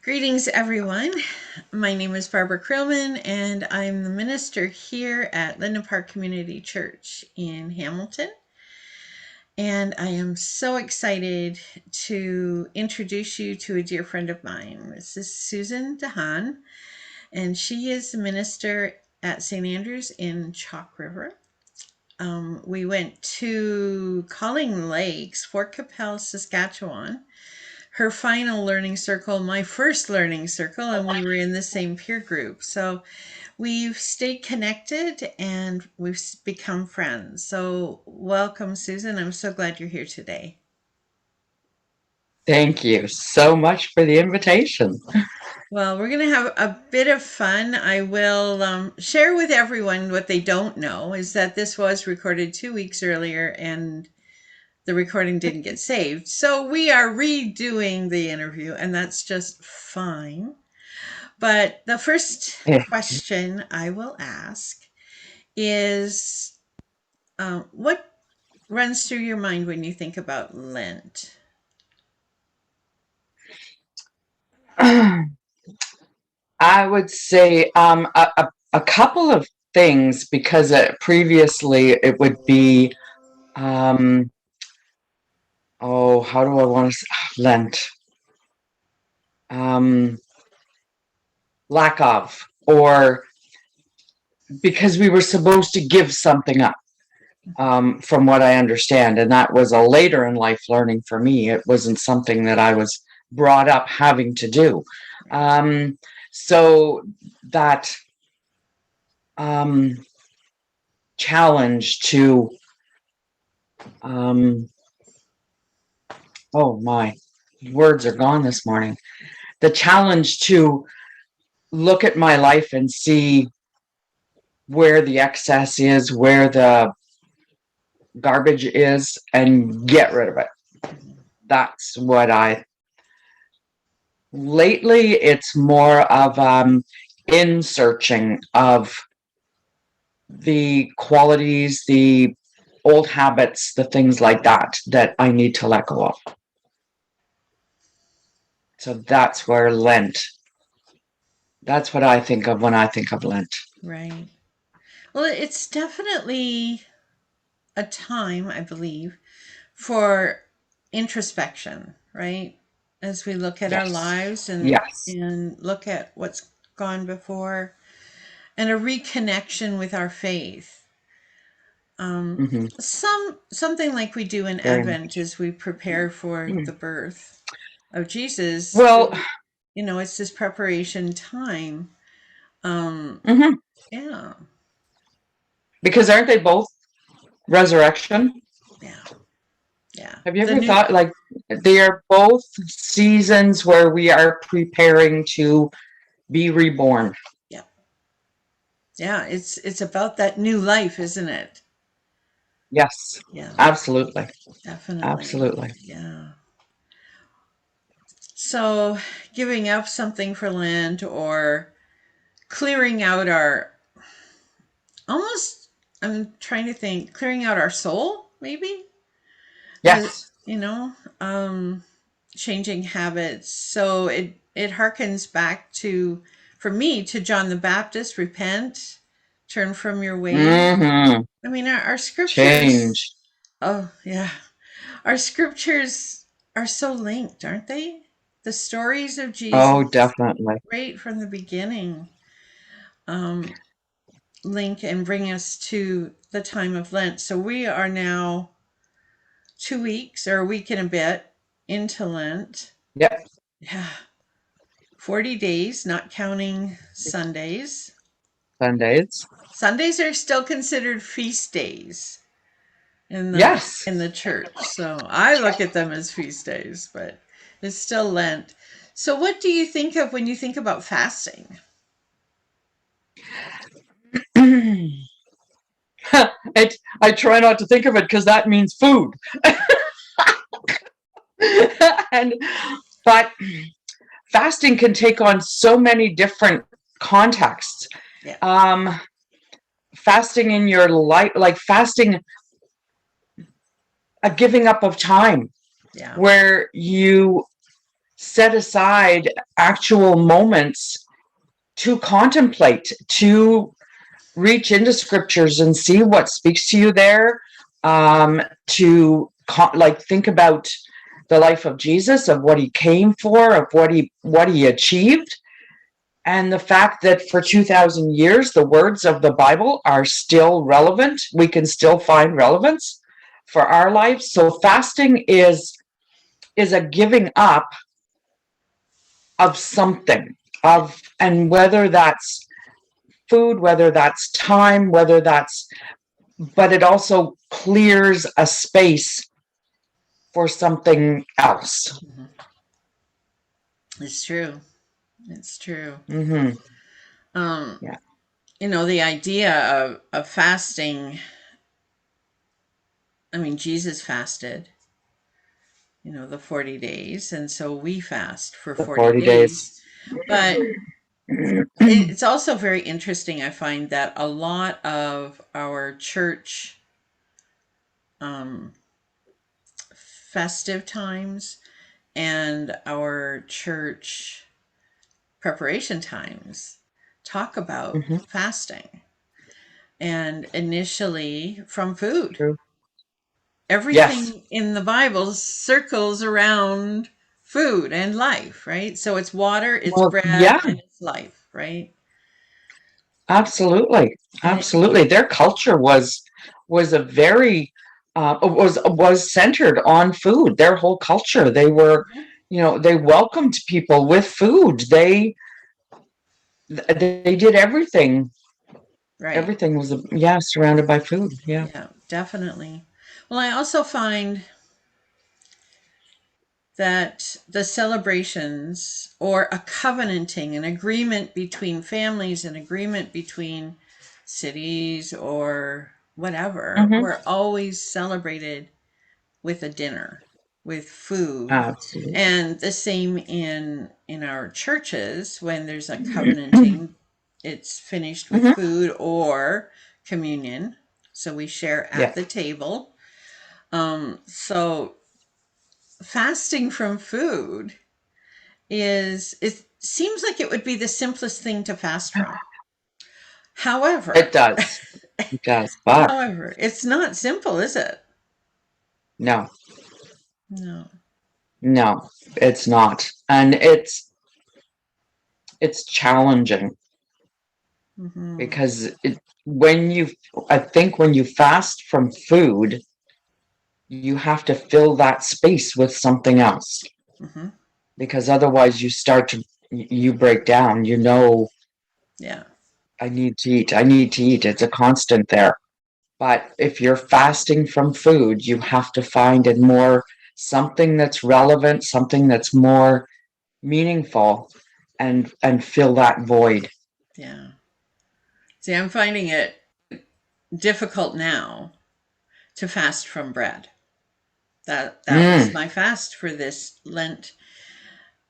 Greetings, everyone. My name is Barbara Krillman, and I'm the minister here at Linden Park Community Church in Hamilton. And I am so excited to introduce you to a dear friend of mine. This is Susan DeHaan, and she is the minister at St. Andrew's in Chalk River. We went to Calling Lakes, Fort Capel, Saskatchewan, her final learning circle, my first learning circle, and we were in the same peer group. So we've stayed connected and we've become friends. So welcome, Susan. I'm so glad you're here today. Thank you so much for the invitation. Well, we're going to have a bit of fun. I will share with everyone what they don't know is that this was recorded 2 weeks earlier and the recording didn't get saved. So we are redoing the interview, and that's just fine. But the first question I will ask is what runs through your mind when you think about Lent? I would say a couple of things because previously it would be, um, how do I want to say, Lent? Um, Lack of, or because we were supposed to give something up, from what I understand. And that was a later in life learning for me. It wasn't something that I was brought up having to do. So that um, challenge to, oh my, words are gone this morning. The challenge to look at my life and see where the excess is, where the garbage is, and get rid of it. That's what lately it's more of in searching of the qualities, the old habits, the things like that I need to let go of. So that's where that's what I think of when I think of Lent. Right. Well, it's definitely a time, I believe, for introspection, right? As we look at our Yes. lives Yes. and look at what's gone before and a reconnection with our faith. Hmm. Something like we do in Very Advent much. as we prepare for the birth of Jesus. Well, It's this preparation time. Um, mhm. yeah, Because aren't they both resurrection? yeah, yeah. Have you The ever new, thought like they are both seasons where we are preparing to be reborn? yeah, yeah. It's about that new life, isn't it? Yes, Yeah, absolutely. definitely. Absolutely. Yeah. So, giving up something for Lent or clearing out our almost. I'm trying to think, clearing out our soul, maybe. Uh, Yes. you know, um, changing habits. So it harkens back to, for me, to John the Baptist: repent, turn from your ways. Mm-hmm. I mean, our scriptures. Change. Oh yeah, our scriptures are so linked, aren't they? The stories of Oh, Jesus, definitely. right from the beginning, um, link and bring us to the time of Lent. So we are now 2 weeks or a week and a bit into Lent. Yep. Yeah, 40 days, not counting Sundays. Sundays. Sundays are still considered feast days in the Yes. in the church. So I look at them as feast days, but it's still Lent. So what do you think of when you think about fasting? I try not to think of it because that means food. and but fasting can take on so many different contexts. Yeah. Um, Fasting in your life, like fasting, a giving up of time Yeah. where you set aside actual moments to contemplate, to reach into scriptures and see what speaks to you there, to like think about the life of Jesus, of what he came for, of what he achieved, and the fact that for 2,000 years the words of the Bible are still relevant. We can still find relevance for our lives. So fasting is a giving up of something, of, and whether that's food, whether that's time, whether that's, but it also clears a space for something else. Mm-hmm. It's true. It's true. Mm-hmm. Um, Yeah. the idea of fasting, I mean, Jesus fasted, the 40 days, and so we fast for The 40 40 days. days. But it's also very interesting, I find, that a lot of our church um, festive times and our church preparation times talk about Mm-hmm. fasting, and initially from food. True. Yes. Everything in the Bible circles around food and life, right? So it's water, it's Well, bread, yeah, and it's life, right? absolutely. And it, Absolutely. Their culture was a very was centered on food. Their whole culture. They were, Mhm. they welcomed people with food. They did everything. Right. Everything was, yeah, surrounded by food. Yeah. Yeah, definitely. Well, I also find that the celebrations or a covenanting, an agreement between families, an agreement between cities or whatever, Mm-hmm. were always celebrated with a dinner, with food. Absolutely. And the same in our churches, when there's a covenanting, it's finished with Mm-hmm. food or communion. So we share at Yeah. the table. So fasting from food it seems like it would be the simplest thing to fast from. It However, does. It does. But it's not simple, is it? no, No. no, it's not. And it's challenging Hmm. because when you, I think when you fast from food, you have to fill that space with something else Hmm. because otherwise you start to, you break down, Yeah. I need to eat. I need to eat. It's a constant there. But if you're fasting from food, you have to find it more something that's relevant, something that's more meaningful, and fill that void. Yeah. See, I'm finding it difficult now to fast from bread. That was Mm, my fast for this Lent,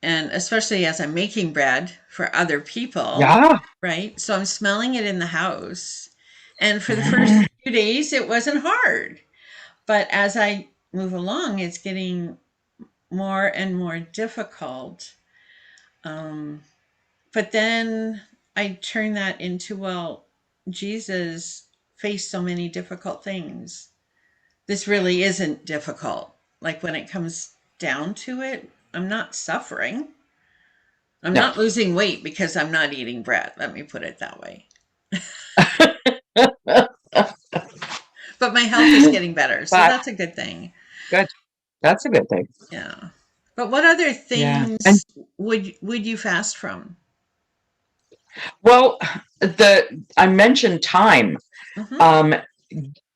and especially as I'm making bread for other people, yeah. right? So I'm smelling it in the house. And for the Mm, first few days it wasn't hard. But as I move along, it's getting more and more difficult. Um, but then I turn that into, well, Jesus faced so many difficult things. This really isn't difficult. Like when it comes down to it, I'm not suffering. I'm no. not losing weight because I'm not eating bread. Let me put it that way. But my health is getting better. So But that's a good thing. good. That's a good thing. Yeah. But what other Yeah. And things would you fast from? well, the I mentioned time. Hmm. Um,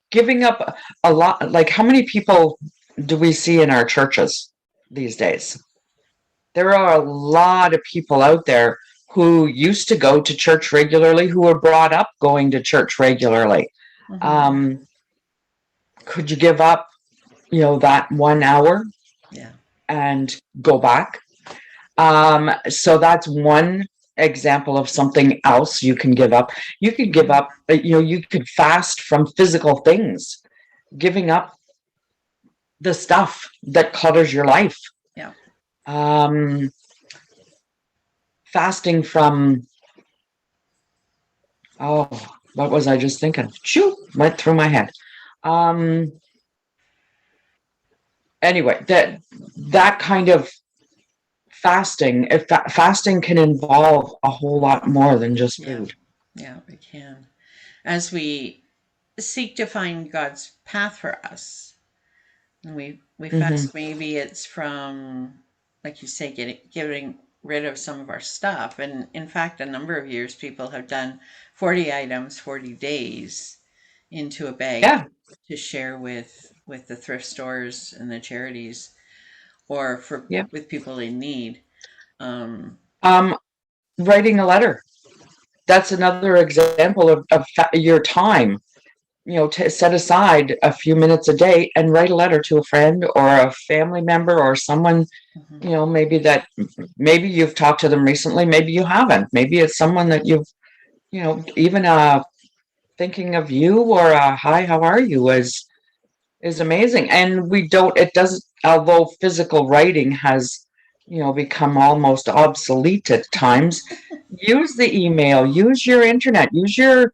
Giving up a lot, like how many people do we see in our churches these days? There are a lot of people out there who used to go to church regularly, who were brought up going to church regularly. Hmm. Um, could you give up, that 1 hour Yeah. and go back? So that's one example of something else you can give up. You could give Hmm. up, you could fast from physical things, giving up the stuff that clutters your life. Yeah. Um, Fasting from, oh, what was I just thinking? Shoot, went through my head. Um, anyway, that kind of fasting, if fasting can involve a whole lot more than just Yeah. food. Yeah, we can. As we seek to find God's path for us, and we Hmm. fast, maybe it's from, like you say, getting rid of some of our stuff. And in fact, a number of years people have done 40 items, 40 days into a bag Yeah. to share with the thrift stores and the charities, or for Yeah. with people in need. Um, Um, Writing a letter. That's another example of your time. To set aside a few minutes a day and write a letter to a friend or a family member or someone, mhm. maybe you've talked to them recently, maybe you haven't. Maybe it's someone that even thinking of you or hi, how are you is amazing. And we don't, it doesn't, although physical writing has, become almost obsolete at times, use the email, use your internet, use your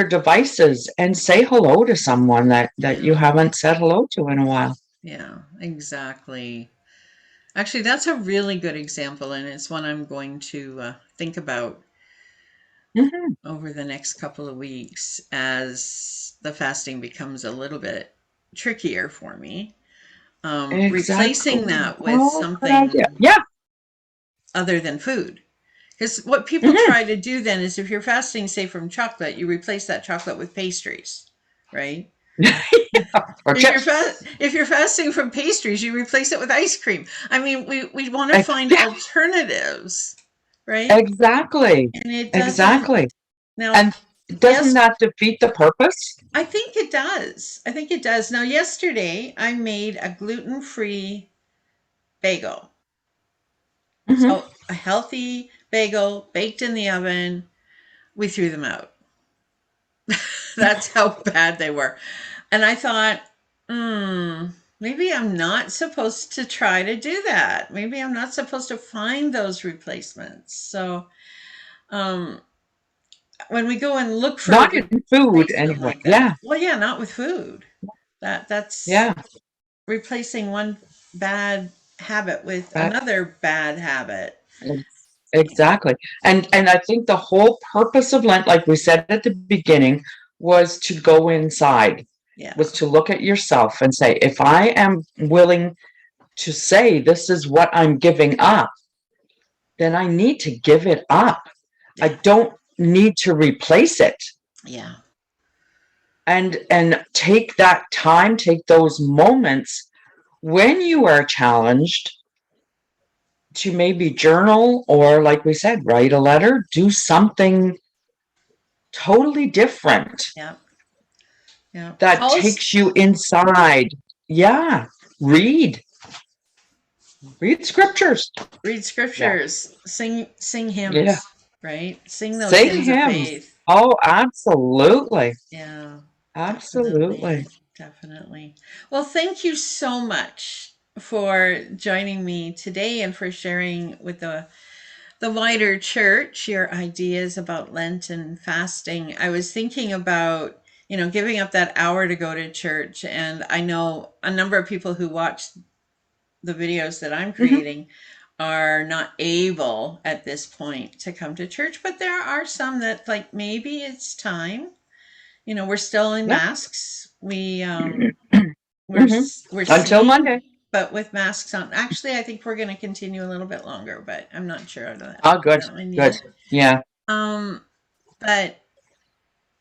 devices and say hello to someone that you Yeah, haven't said hello to in a while. yeah, exactly. Actually, that's a really good example, and it's one I'm going to think about Hmm. over the next couple of weeks as the fasting becomes a little bit trickier for me. Replacing Exactly. that with Oh, good idea. something Yeah. other than food. Because what people Hmm. try to do then is, if you're fasting, say from chocolate, you replace that chocolate with pastries, right? Or chips. If you're fasting from pastries, you replace it with ice cream. I mean, we want to find Yeah, alternatives, right? exactly. And it doesn't. Exactly. Now, And doesn't yes, that defeat the purpose? I think it does. I think it does. Now, yesterday I made a gluten-free bagel. Hmm. So a healthy bagel baked in the oven. We threw them out. That's how bad they were. And I thought, maybe I'm not supposed to try to do that. Maybe I'm not supposed to find those replacements. So um, when we go and look for a Not in food replacement anyway. like that, Yeah. well, yeah, not with food. That's Yeah. replacing one bad habit with That, another bad habit. exactly. And I think the whole purpose of Lent, like we said at the beginning, was to go inside, was Yeah, to look at yourself and say, if I am willing to say this is what I'm giving up, then I need to give it up. I yeah, don't need to replace it. yeah, And take that time, take those moments when you are challenged to maybe journal or, like we said, write a letter, do something totally different yeah, yeah. that Paul's takes you inside. Yeah. Read, read scriptures. read Yeah. scriptures, sing Yeah. hymns, right? Sing those Sing hymns of hymns. faith. Oh, absolutely. Yeah, definitely. Absolutely. Definitely. Well, thank you so much for joining me today and for sharing with the wider church your ideas about Lent and fasting. I was thinking about, giving up that hour to go to church, and I know a number of people who watch the videos that I'm Hmm. creating are not able at this point to come to church, but there are some that, like, maybe it's time. We're still in Yeah. masks. We're Hmm. we're Until singing, Monday. but with masks on. Actually, I think we're going to continue a little bit longer, but I'm not sure of Oh, good. that one Good. yet. Yeah. Um, but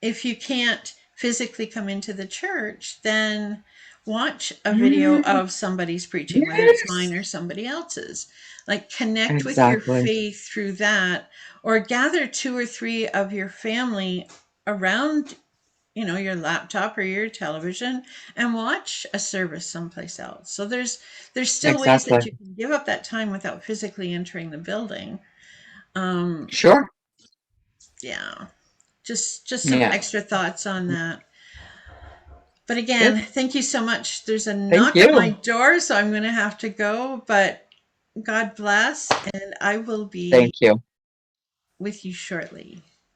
if you can't physically come into the church, then watch a video Mm, of somebody's preaching, whether it's yes. mine or somebody else's. Like, connect with your Exactly. faith through that, or gather two or three of your family around, your laptop or your television, and watch a service someplace else. So there's still ways that Exactly. you can give up that time without physically entering the building. Um, Sure. yeah, just some Yeah. extra thoughts on that. But again, Good. thank you so much. There's a Thank knock at my you. door, so I'm going to have to go. But God bless, and I will be Thank you. with you shortly.